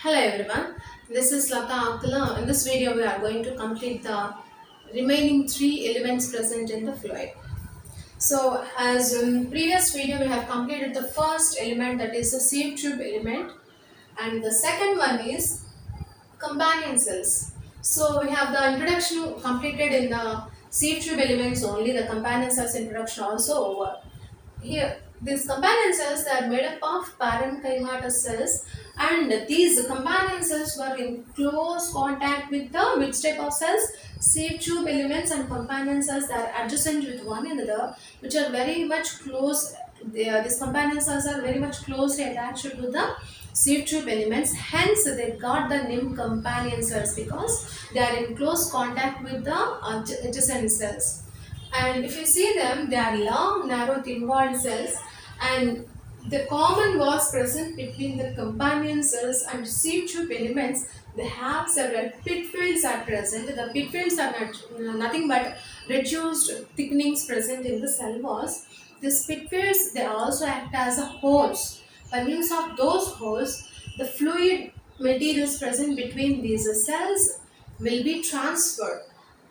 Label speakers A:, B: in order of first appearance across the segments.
A: Hello everyone, this is Lata Aktala. In this video, we are going to complete the remaining three elements present in the fluid. So, as in previous video, we have completed the first element, that is the sieve tube element, and the second one is companion cells. So, we have the introduction completed in the sieve tube elements only, the companion cells introduction also over. Here, these companion cells, they are made up of parenchymatous cells, and these companion cells were in close contact with the which type of cells? Sieve tube elements and companion cells that are adjacent with one another, which are very much close. These companion cells are very much closely attached to the sieve tube elements. Hence, they got the name companion cells because they are in close contact with the adjacent cells. And if you see them, they are long, narrow, thin-walled cells, and the common was present between the companion cells and sieve tube elements. They have several pit fields are present. The pit fields are nothing but reduced thickenings present in the cell walls. These pit fields, they also act as a holes. By means of those holes, the fluid materials present between these cells will be transferred.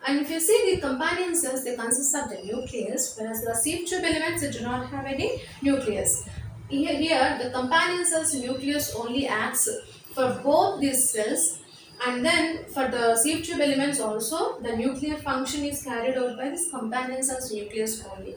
A: And if you see the companion cells, they consist of the nucleus, whereas the sieve tube elements, they do not have any nucleus. Here, the companion cells nucleus only acts for both these cells, and then for the sieve tube elements also, the nuclear function is carried out by this companion cells nucleus only.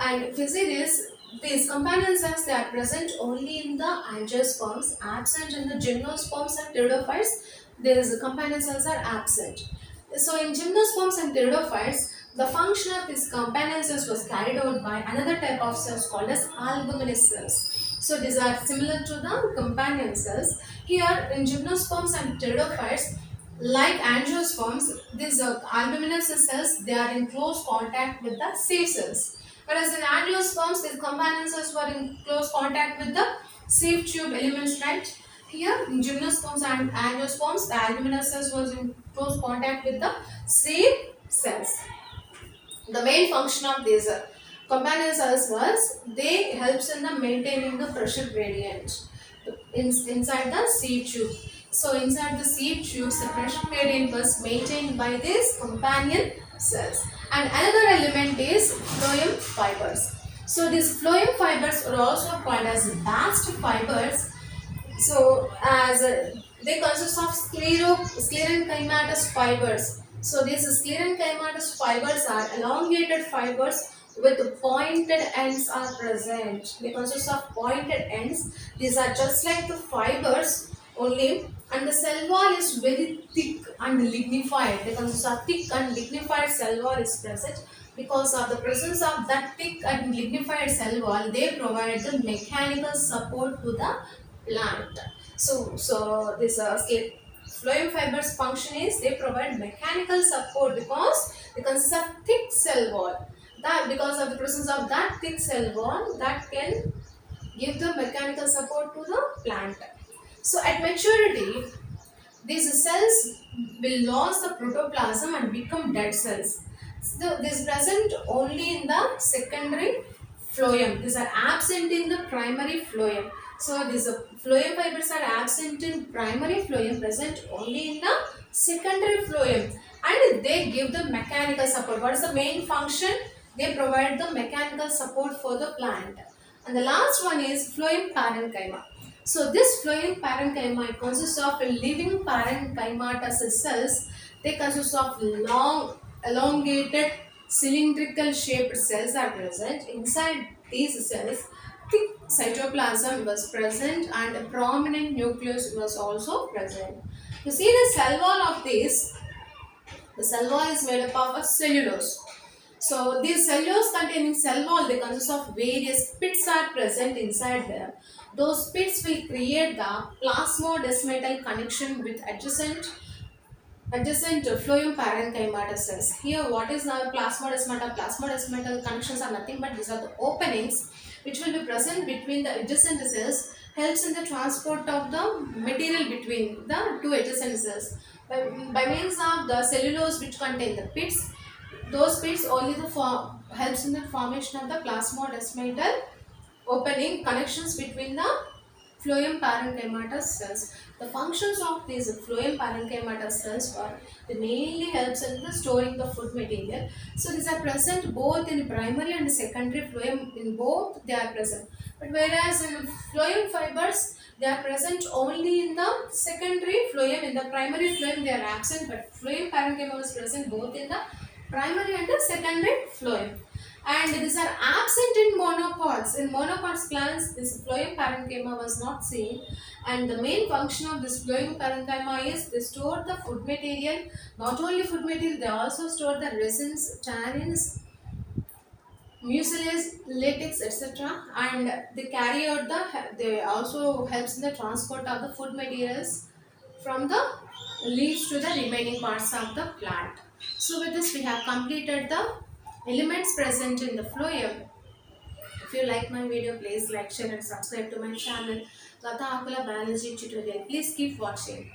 A: And if you see this, these companion cells, they are present only in the angiosperms, absent in the gymnosperms and pteridophytes. These companion cells are absent. So in gymnosperms and pteridophytes, the function of these companion cells was carried out by another type of cells called as albuminous cells. So these are similar to the companion cells. Here in gymnosperms and pteridophytes, like angiosperms, these albuminous cells, they are in close contact with the sieve cells. Whereas in angiosperms, these companion cells were in close contact with the sieve tube elements, right? Here in gymnosperms and angiosperms, the albuminous cells was in close contact with the sieve cells. The main function of these companion cells was they helps in the maintaining the pressure gradient inside the sieve tube. So inside the sieve tubes, the pressure gradient was maintained by these companion cells. And another element is phloem fibers. So these phloem fibers are also called as bast fibers. So as they consist of sclerenchymatous fibers. So these sclerenchymatous fibers are elongated fibers with pointed ends are present. They consist of pointed ends. These are just like the fibers only, and the cell wall is very thick and lignified. They consist of thick and lignified cell wall is present. Because of the presence of that thick and lignified cell wall, they provide the mechanical support to the plant. So this phloem fibers function is they provide mechanical support because they consist of thick cell wall. That because of the presence of that thick cell wall, that can give the mechanical support to the plant. So at maturity, these cells will lose the protoplasm and become dead cells. So this is present only in the secondary phloem. These are absent in the primary phloem. So these phloem fibers are absent in primary phloem, present only in the secondary phloem, and they give the mechanical support. What is the main function? They provide the mechanical support for the plant. And the last one is phloem parenchyma. So this phloem parenchyma consists of living parenchymatous cells. They consist of long, elongated, cylindrical shaped cells are present. Inside these cells, thick cytoplasm was present and a prominent nucleus was also present. You see the cell wall of this, the cell wall is made up of a cellulose. So these cellulose containing cell wall, they consist of various pits are present inside them. Those pits will create the plasmodesmatal connection with adjacent phloem parenchymatous cells. Here, what is the plasmodesmata? Plasmodesmatal connections are nothing but these are the openings which will be present between the adjacent cells, helps in the transport of the material between the two adjacent cells. By means of the cellulose which contain the pits, those pits only helps in the formation of the plasmodesmatal opening connections between the phloem parenchyma cells. The functions of these phloem parenchyma cells are they mainly helps in the storing the food material. So these are present both in primary and secondary phloem. In both they are present. But whereas in phloem fibers they are present only in the secondary phloem. In the primary phloem they are absent. But phloem parenchyma is present both in the primary and the secondary phloem, and these are absent in monocots. In monocots plants, this phloem parenchyma was not seen, and the main function of this phloem parenchyma is they store the food material. Not only food material, they also store the resins, tannins, mucilage, latex, etc. And they carry out they also helps in the transport of the food materials from the leaves to the remaining parts of the plant. So with this we have completed the elements present in the phloem. If you like my video, please like, share and subscribe to my channel Lata Akula Biology Tutorial. Please keep watching.